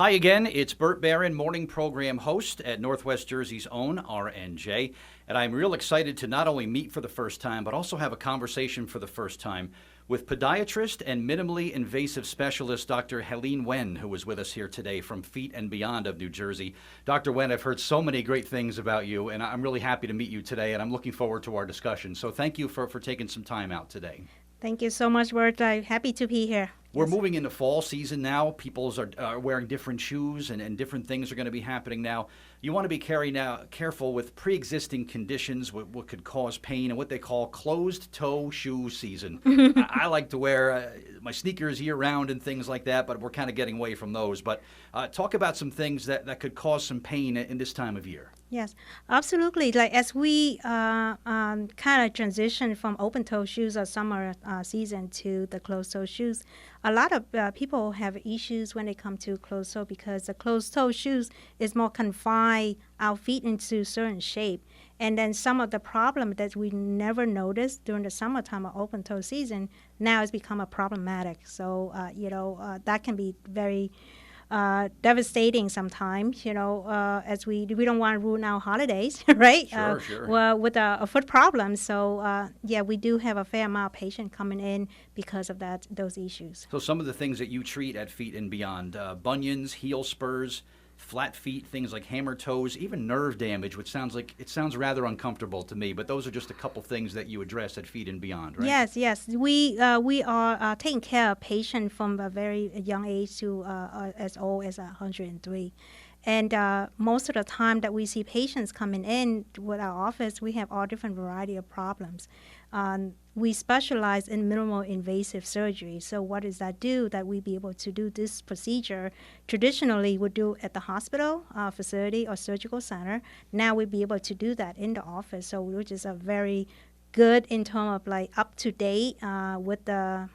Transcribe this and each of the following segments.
Hi again, it's Burt Barron, morning program host at Northwest Jersey's own RNJ, and I'm real excited to not only meet for the first time, but also have a conversation for the first time with podiatrist and minimally invasive specialist Dr. Helene Wen, who is with us here today from Feet and Beyond of New Jersey. Dr. Wen, I've heard so many great things about you, and I'm really happy to meet you today, and I'm looking forward to our discussion. So thank you for taking some time out today. Thank you so much, Bert. I'm happy to be here. We're moving into fall season now. People are wearing different shoes, and different things are going to be happening now. You want to be careful with pre-existing conditions, what could cause pain, and what they call closed-toe shoe season. I like to wear my sneakers year-round and things like that, but we're kind of getting away from those. But talk about some things that could cause some pain in this time of year. Yes, absolutely. Like as we kind of transition from open-toe shoes or summer season to the closed-toe shoes, a lot of people have issues when they come to closed-toe because the closed-toe shoes is more confined our feet into certain shape. And then some of the problem that we never noticed during the summertime or open-toe season now has become a problematic. So, that can be very devastating sometimes, as we don't want to ruin our holidays, right? Sure. Well, with a foot problem. So, we do have a fair amount of patients coming in because of those issues. So some of the things that you treat at Feet and Beyond, bunions, heel spurs, flat feet, things like hammer toes, even nerve damage, which sounds rather uncomfortable to me, but those are just a couple things that you address at Feet and Beyond, right? Yes. We are taking care of patients from a very young age to as old as 103. And most of the time that we see patients coming in with our office, we have all different variety of problems. We specialize in minimal invasive surgery. So what does that do? That we be able to do this procedure traditionally would do at the hospital, facility, or surgical center. Now we'd be able to do that in the office. So which is a very good in terms of like up to date with the,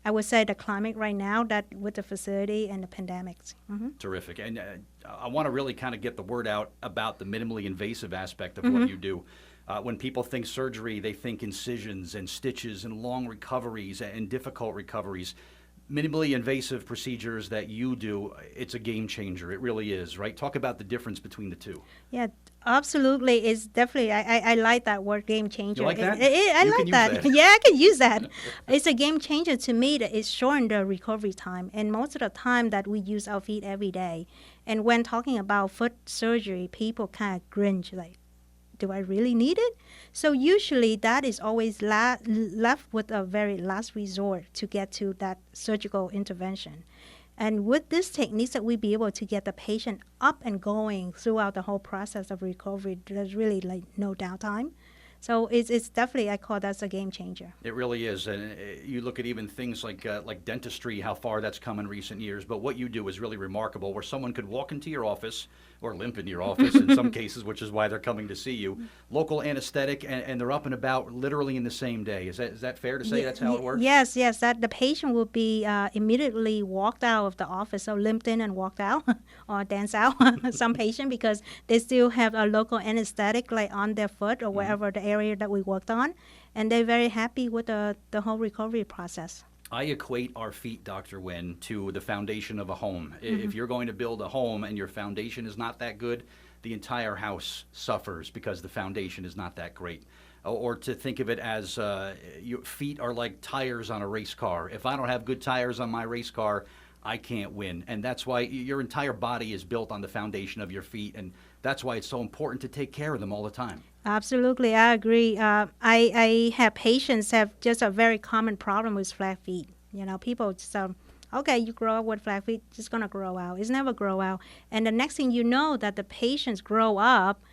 I would say, the climate right now that with the facility and the pandemics. Mm-hmm. Terrific. And I want to really kind of get the word out about the minimally invasive aspect of what you do. When people think surgery, they think incisions and stitches and long recoveries and difficult recoveries. Minimally invasive procedures that you do, it's a game changer. It really is, right? Talk about the difference between the two. Yeah, absolutely. It's definitely, I like that word, game changer. You like that? I like that. Yeah, I can use that. It's a game changer to me that it's shortened the recovery time. And most of the time that we use our feet every day. And when talking about foot surgery, people kind of cringe like, do I really need it? So usually that is always left with a very last resort to get to that surgical intervention. And with this techniques that we be able to get the patient up and going throughout the whole process of recovery, there's really like no downtime. So it's definitely, I call that a game changer. It really is. And you look at even things like dentistry, how far that's come in recent years. But what you do is really remarkable, where someone could walk into your office or limp into your office in some cases, which is why they're coming to see you. Local anesthetic, and they're up and about literally in the same day. Is that fair to say? That's how it works? Yes. That the patient will be immediately walked out of the office, so limped in and walked out or dance out. Some patient because they still have a local anesthetic like on their foot or wherever the area that we worked on, and they're very happy with the whole recovery process. I equate our feet, Dr. Wen, to the foundation of a home. If you're going to build a home and your foundation is not that good, the entire house suffers because the foundation is not that great. Or to think of it as your feet are like tires on a race car. If I don't have good tires on my race car, I can't win. And that's why your entire body is built on the foundation of your feet, and that's why it's so important to take care of them all the time. Absolutely, I agree. I have patients have just a very common problem with flat feet. People just, okay, you grow up with flat feet, just going to grow out. It's never grow out. And the next thing you know that the patients grow up,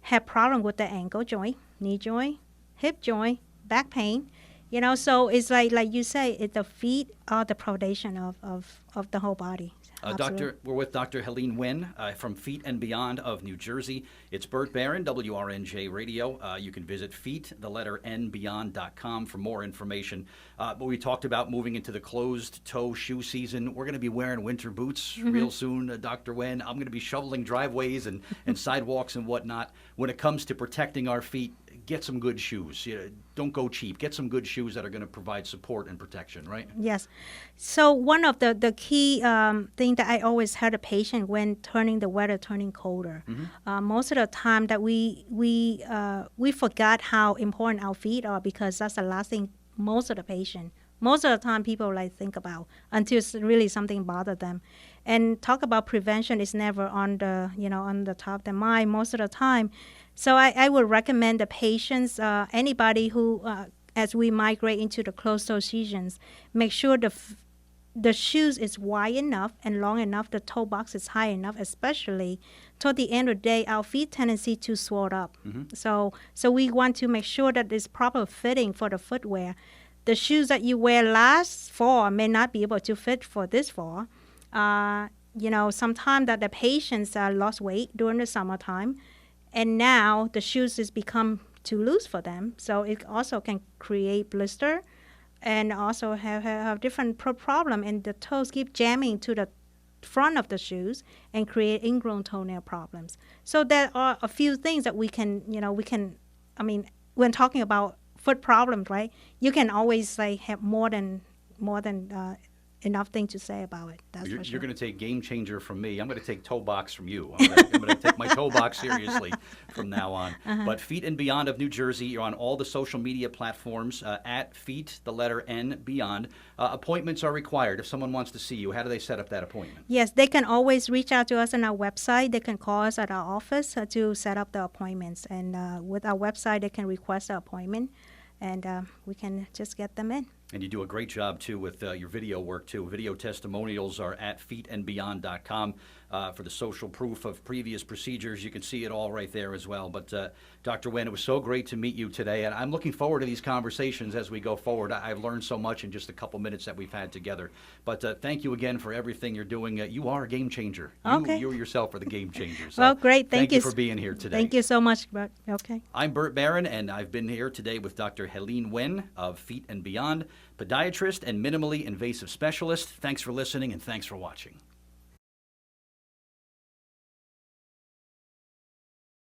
have problem with the ankle joint, knee joint, hip joint, back pain. So it's like you say, the feet are the foundation of the whole body. We're with Dr. Helene Wen from Feet and Beyond of New Jersey. It's Burt Barron, WRNJ Radio. You can visit feetnbeyond.com for more information. But we talked about moving into the closed-toe shoe season. We're going to be wearing winter boots real soon, Dr. Wen. I'm going to be shoveling driveways and sidewalks and whatnot. When it comes to protecting our feet, get some good shoes. Don't go cheap. Get some good shoes that are going to provide support and protection, right? Yes. So one of the key thing that I always had a patient when the weather turning colder. Most of the time that we forgot how important our feet are, because that's the last thing most of the time people think about until really something bothers them. And talk about prevention is never on the top of the mind most of the time. So I would recommend the patients, anybody who, as we migrate into the closed-toe seasons, make sure the shoes is wide enough and long enough, the toe box is high enough, especially toward the end of the day, our feet tendency to swell up. So we want to make sure that it's proper fitting for the footwear. The shoes that you wear last fall may not be able to fit for this fall. Sometimes that the patients lost weight during the summertime, and now the shoes has become too loose for them. So it also can create blister and also have different problem, and the toes keep jamming to the front of the shoes and create ingrown toenail problems. So there are a few things that we can, when talking about foot problems, right? You can always have more than enough thing to say about it. That's for sure. You're going to take game changer from me. I'm going to take toe box from you. I'm going to take my toe box seriously from now on. But Feet and Beyond of New Jersey, you're on all the social media platforms at Feet, the letter N, Beyond. Appointments are required. If someone wants to see you, how do they set up that appointment? Yes, they can always reach out to us on our website. They can call us at our office to set up the appointments. And with our website, they can request an appointment, and we can just get them in. And you do a great job, too, with your video work, too. Video testimonials are at feetandbeyond.com for the social proof of previous procedures. You can see it all right there as well. But, Dr. Nguyen, it was so great to meet you today. And I'm looking forward to these conversations as we go forward. I've learned so much in just a couple minutes that we've had together. But thank you again for everything you're doing. You are a game changer. Okay. You yourself are the game changer. So well, great. Thank you for being here today. Thank you so much, Bert. Okay. I'm Bert Barron, and I've been here today with Dr. Helene Nguyen of Feet and Beyond, podiatrist and minimally invasive specialist. Thanks for listening, and thanks for watching.